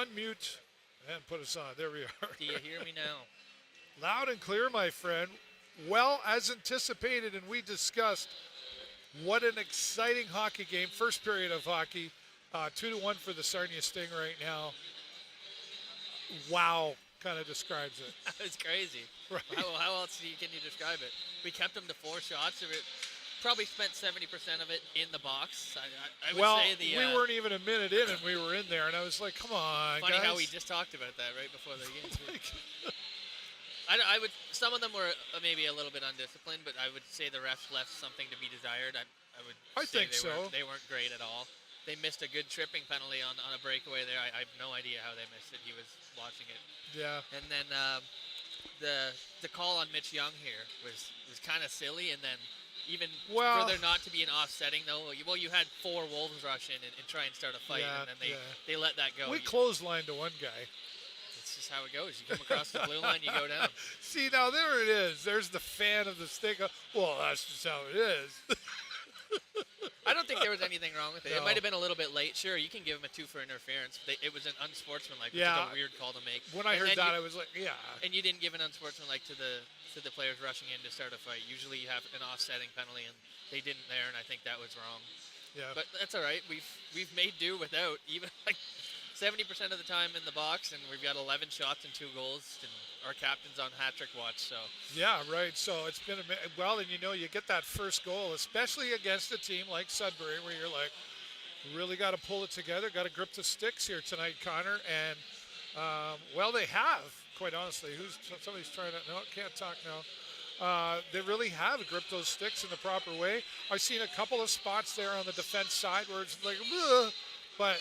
unmute and put us on. There we are. Do you hear me now? Loud and clear, my friend. Well, as anticipated and we discussed, what an exciting hockey game. First period of hockey. 2-1 for the Sarnia Sting right now. Wow, kind of describes it. It's crazy. Right. How else can you describe it? We kept them to 4 shots. Probably spent 70% of it in the box. I would say we weren't even a minute in and we were in there, and I was like, come on, funny guys. how we just talked about that right before the game. Like, I would. Some of them were maybe a little bit undisciplined, but I would say the refs left something to be desired. I think so. They weren't great at all. They missed a good tripping penalty on a breakaway there. I have no idea how they missed it. He was watching it. Yeah. And then the call on Mitch Young here was kind of silly, and then even further not to be an offsetting though. Well, you had 4 Wolves rush in and try and start a fight, and then they let that go. We clotheslined to one guy. That's just how it goes. You come across the blue line, you go down. See, now there it is. There's the fan of the stick. Well, that's just how it is. I don't think there was anything wrong with it. No. It might have been a little bit late. Sure, you can give him a 2 for interference. It was an unsportsmanlike, which is a weird call to make. When I heard that, I was like, yeah. And you didn't give an unsportsmanlike to the players rushing in to start a fight. Usually you have an offsetting penalty, and they didn't there, and I think that was wrong. Yeah. But that's all right. We've made do without even 70% of the time in the box, and we've got 11 shots and 2 goals, and our captain's on hat-trick watch. So yeah, right. So it's been and you get that first goal, especially against a team like Sudbury, where you're like, really got to pull it together, got to grip the sticks here tonight, Connor. And they have, quite honestly. Somebody's trying to? No, can't talk now. They really have gripped those sticks in the proper way. I've seen a couple of spots there on the defense side where it's like, ugh, but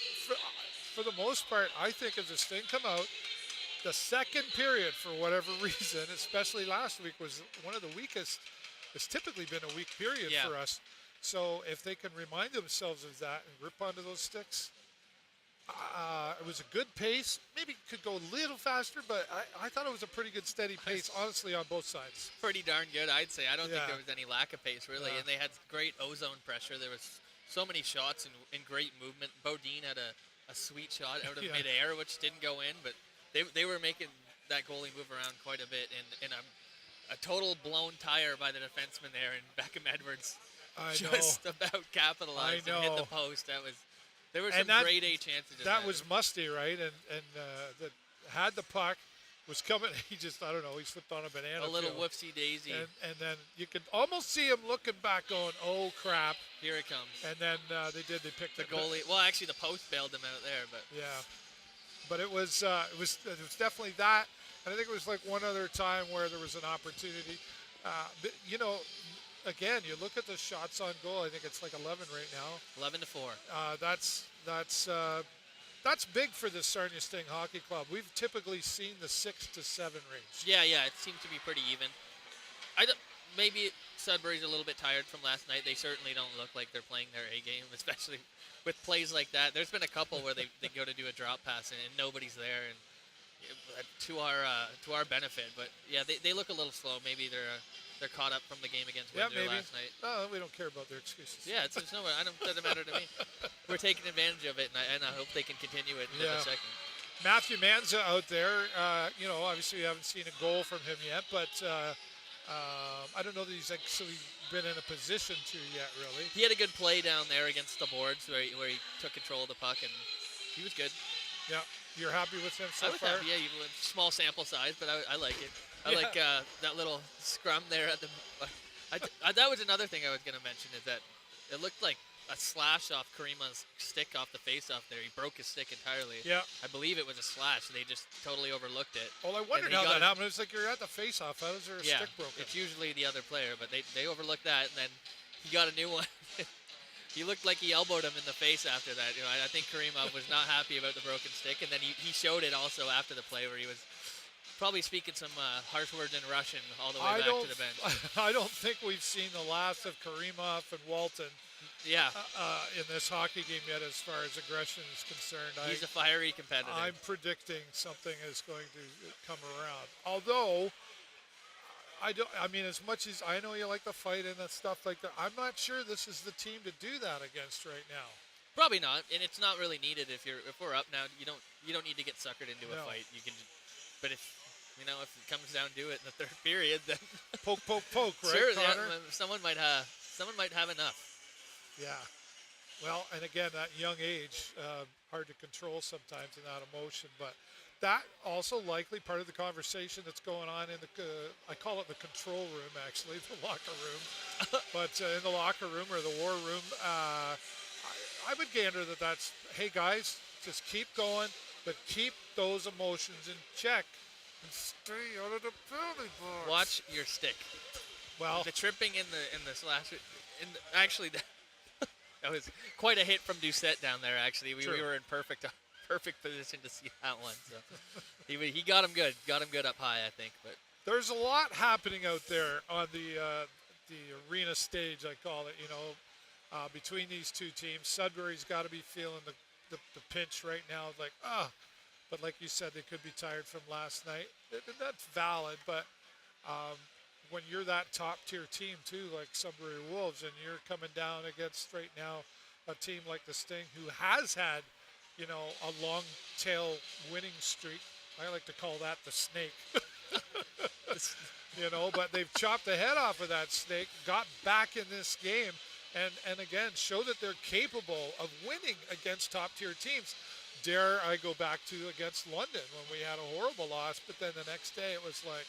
for the most part, I think as this thing come out, the second period, for whatever reason, especially last week, was one of the weakest. It's typically been a weak period for us. So if they can remind themselves of that and grip onto those sticks, it was a good pace. Maybe it could go a little faster, but I thought it was a pretty good steady pace, honestly, on both sides. Pretty darn good, I'd say. I don't think there was any lack of pace, really. Yeah. And they had great ozone pressure. There was so many shots and great movement. Bodine had a sweet shot out of midair, which didn't go in, but they were making that goalie move around quite a bit. And a total blown tire by the defenseman there, and Beckham Edwards just about capitalized and hit the post. There were some grade A chances. That was Musty, right? And that had the puck, was coming. He just, I don't know, he slipped on a banana. A little whoopsie daisy. And then you could almost see him looking back, going, "Oh crap!" Here it comes. And then they picked the goalie. Well, actually, the post bailed him out there, but yeah. But it was definitely that, and I think it was like one other time where there was an opportunity. But, again, you look at the shots on goal. I think it's like 11 right now. 11-4. That's big for the Sarnia Sting Hockey Club. We've typically seen the 6 to 7 range. Yeah, it seems to be pretty even. Maybe Sudbury's a little bit tired from last night. They certainly don't look like they're playing their A game, especially with plays like that. There's been a couple where they go to do a drop pass and nobody's there, and to our benefit. But yeah, they look a little slow. Maybe they're caught up from the game against Windsor last night. Oh, we don't care about their excuses. Yeah, it's no, doesn't matter to me. We're taking advantage of it, and I hope they can continue it in the second. Matthew Manza out there. Obviously we haven't seen a goal from him yet, but I don't know that he's actually been in a position to yet, really. He had a good play down there against the boards where he took control of the puck, and he was good. Yeah, you're happy with him so far? Happy, yeah, small sample size, but I like it. I like that little scrum there at the. That was another thing I was going to mention, is that it looked like a slash off Karima's stick off the face-off there. He broke his stick entirely. Yeah. I believe it was a slash. They just totally overlooked it. Well, I wondered how that happened. It was like you're at the face-off. How is there a stick broken? It's usually the other player, but they overlooked that, and then he got a new one. He looked like he elbowed him in the face after that. I think Karima was not happy about the broken stick, and then he showed it also after the play where he was probably speaking some harsh words in Russian all the way back to the bench. I don't think we've seen the last of Karimov and Walton in this hockey game yet as far as aggression is concerned. He's a fiery competitor. I'm predicting something is going to come around. Although, as much as I know you like the fight and that stuff like that, I'm not sure this is the team to do that against right now. Probably not, and it's not really needed if we're up now. You don't need to get suckered into a fight. You can, but if it comes down to it in the third period, then poke, right, sure, Connor? yeah, someone might have enough. Yeah. Well, and again, that young age, hard to control sometimes in that emotion, but that also likely part of the conversation that's going on in the, I call it the control room, actually, the locker room. But in the locker room or the war room, I would gander that's, hey, guys, just keep going, but keep those emotions in check and stay out of the penalty box. Watch your stick. Well, the tripping in the slash, actually, that was quite a hit from Doucette down there, actually. We were in perfect position to see that one. So he got him good up high, I think. But there's a lot happening out there on the arena stage, I call it. Between these two teams, Sudbury's got to be feeling the pinch right now, like but like you said, they could be tired from last night. That's valid, but when you're that top tier team too, like Sudbury Wolves, and you're coming down against right now a team like the Sting, who has had a long tail winning streak. I like to call that the snake. But they've chopped the head off of that snake, got back in this game, and again, show that they're capable of winning against top-tier teams. Dare I go back to against London when we had a horrible loss, but then the next day it was like,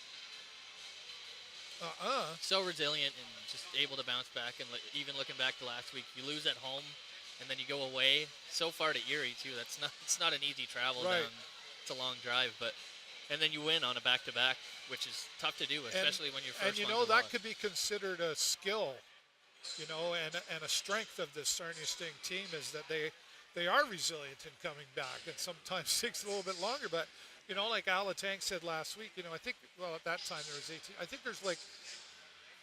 So resilient and just able to bounce back. And even looking back to last week, you lose at home, and then you go away so far to Erie too. It's not an easy travel right. down. It's a long drive, and then you win on a back-to-back, which is tough to do, especially when you're first. And that could be considered a skill, and a strength of this Sarnia Sting team is that they are resilient in coming back, and sometimes takes a little bit longer. But like Alatang said last week, I think at that time there was 18. I think there's like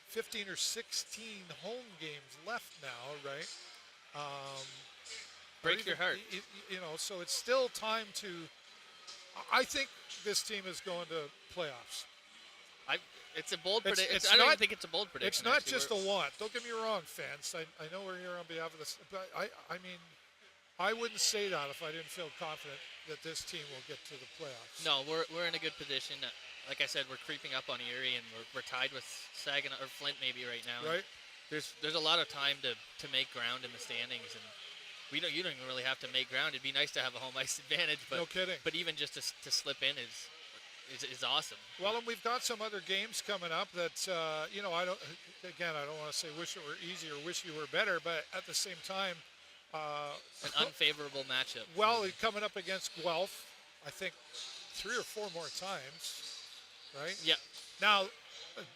15 or 16 home games left now, right? Breaks your heart. So it's still time to. I think this team is going to playoffs. It's a bold prediction. I don't even think it's a bold prediction. It's not just a want. Don't get me wrong, fans. I know we're here on behalf of this, but I mean, I wouldn't say that if I didn't feel confident that this team will get to the playoffs. No, we're in a good position. Like I said, we're creeping up on Erie, and we're tied with Saginaw or Flint maybe right now. Right. There's a lot of time to make ground in the standings, and you don't even really have to make ground. It'd be nice to have a home ice advantage, but no kidding. But even just to slip in is awesome. Well, and we've got some other games coming up that I don't want to say wish it were easy or wish you were better, but at the same time, an unfavorable matchup. Well, coming up against Guelph, I think 3 or 4 more times, right? Yeah. Now,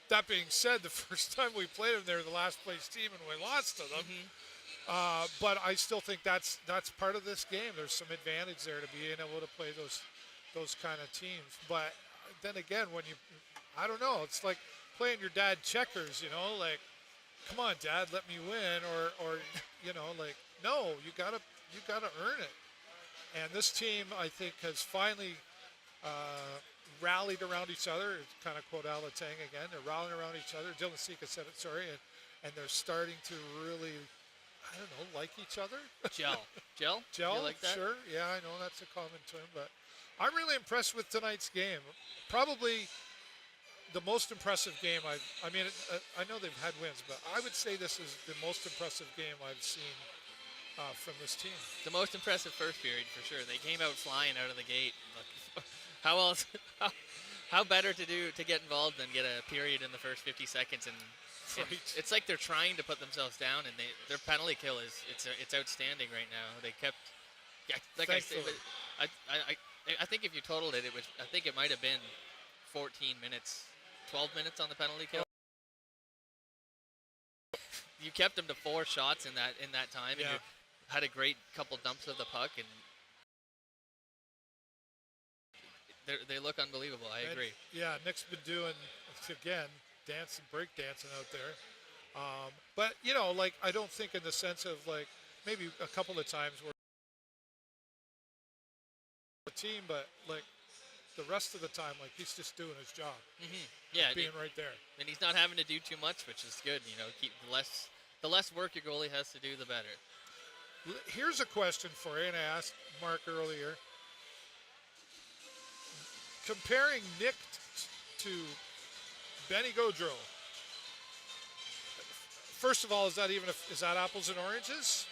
that being said, the first time we played them, they were the last place team, and we lost to them. Mm-hmm. But I still think that's part of this game. There's some advantage there to being able to play those kind of teams. But then again, I don't know. It's like playing your dad checkers. Like, come on, Dad, let me win, or like, no, you gotta earn it. And this team, I think, has finally rallied around each other. Kind of quote Alatang again. They're rallying around each other. Dylan Sika said it, sorry, and they're starting to really, I don't know, like each other. Gel. You like that? Sure. Yeah, I know that's a common term, but I'm really impressed with tonight's game. Probably the most impressive game I know they've had wins, but I would say this is the most impressive game I've seen from this team. The most impressive first period for sure. They came out flying out of the gate. How else? How better to get involved than get a period in the first 50 seconds and right. It's like they're trying to put themselves down, and their penalty kill it's outstanding right now. They kept, like Thankfully. I think if you totaled it, I think it might have been 14 minutes, 12 minutes on the penalty kill. You kept them to 4 shots in that time, and you had a great couple dumps of the puck, and they look unbelievable. I agree. Yeah, Nick's been doing again break dancing out there, but like I don't think in the sense of like maybe a couple of times where the team, but like the rest of the time, like he's just doing his job. Mm-hmm. Yeah, being right there, and he's not having to do too much, which is good. Keep the less work your goalie has to do, the better. Here's a question for you, and I asked Mark earlier. Comparing Nick to Benny Gaudreau. First of all, is that apples and oranges?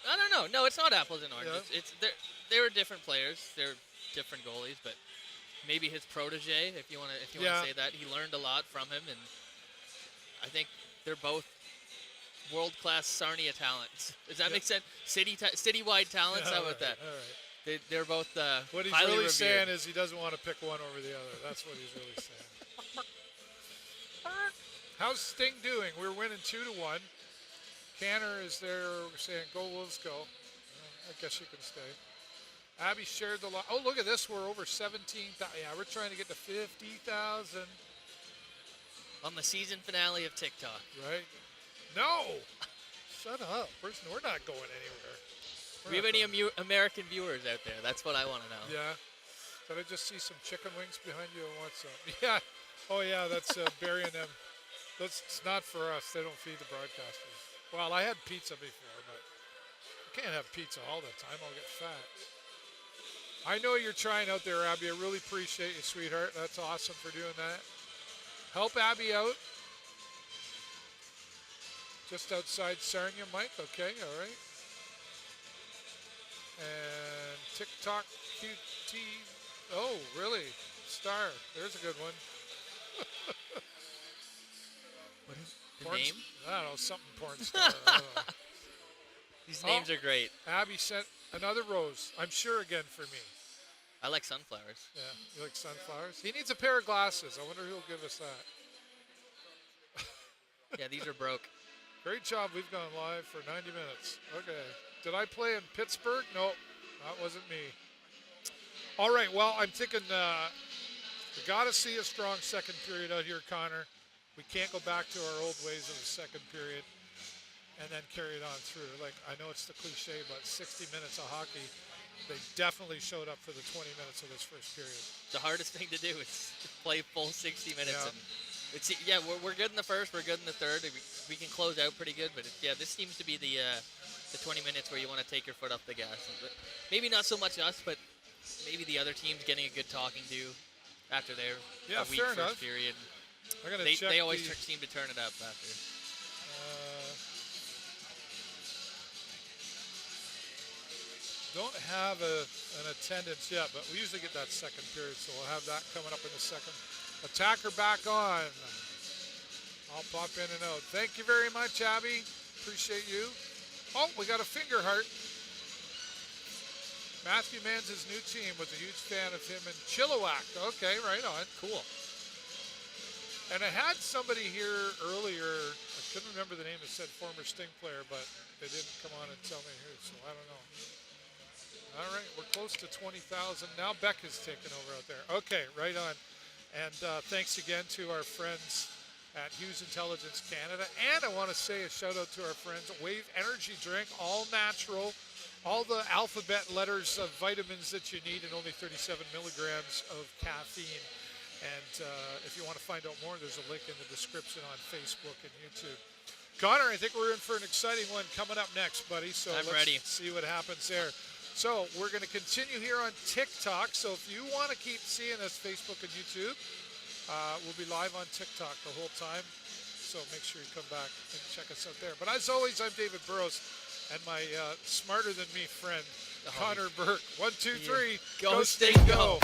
I don't know. No, it's not apples and oranges. Yeah. They were different players. They're different goalies, but maybe his protege, if you want to say that, he learned a lot from him, and I think they're both world-class Sarnia talents. Does that make sense? Citywide talents. How about that? All right. They're both what he's highly really revered. saying is he doesn't want to pick one over the other. That's what he's really saying. How's Sting doing? We're winning 2-1. Canner is there saying, "Go Wolves, go." I guess you can stay. Abby shared the lot. Oh, look at this. We're over 17,000. Yeah, we're trying to get to 50,000. On the season finale of TikTok. Right? No. Shut up. We're not going anywhere. Do we have any American viewers out there? That's what I want to know. Yeah. Did I just see some chicken wings behind you or what's up? Yeah. Oh, yeah, that's burying them. It's not for us. They don't feed the broadcasters. Well, I had pizza before, but I can't have pizza all the time. I'll get fat. I know you're trying out there, Abby. I really appreciate you, sweetheart. That's awesome for doing that. Help Abby out. Just outside Sarnia, Mike. Okay, all right. And TikTok QT. Oh, really? Star. There's a good one. What is the name? I don't know, something porn star. I don't know. These names are great. Abby sent another rose. I'm sure again for me. I like sunflowers. Yeah, you like sunflowers? He needs a pair of glasses. I wonder who'll give us that. Yeah, these are broke. Great job. We've gone live for 90 minutes. Okay. Did I play in Pittsburgh? No, that wasn't me. All right, well, I'm thinking we got to see a strong second period out here, Connor. We can't go back to our old ways of the second period and then carry it on through. Like, I know it's the cliche, but 60 minutes of hockey, they definitely showed up for the 20 minutes of this first period. The hardest thing to do is play full 60 minutes. Yeah. And we're good in the first, we're good in the third. We can close out pretty good, but this seems to be the 20 minutes where you want to take your foot off the gas. But maybe not so much us, but maybe the other team's getting a good talking to after their weak first period. They always seem to turn it up after. Don't have an attendance yet, but we usually get that second period, so we'll have that coming up in a second. Attacker back on. I'll pop in and out. Thank you very much, Abby. Appreciate you. Oh, we got a finger heart. Matthew Manns' new team was a huge fan of him in Chilliwack. Okay, right on. Cool. And I had somebody here earlier. I couldn't remember the name. That said former Sting player, but they didn't come on and tell me who, so I don't know. All right, we're close to 20,000. Now Beck is taking over out there. Okay, right on. And thanks again to our friends at Hughes Intelligence Canada. And I want to say a shout out to our friends at Wave Energy Drink, all natural, all the alphabet letters of vitamins that you need, and only 37 milligrams of caffeine. And if you want to find out more, there's a link in the description on Facebook and YouTube. Connor, I think we're in for an exciting one coming up next, buddy. So I'm ready. See what happens there. So we're going to continue here on TikTok. So if you want to keep seeing us, Facebook and YouTube, we'll be live on TikTok the whole time. So make sure you come back and check us out there. But as always, I'm David Burrows, and my smarter than me friend, Connor Burke. 1, 2, 3. Go Sting, go.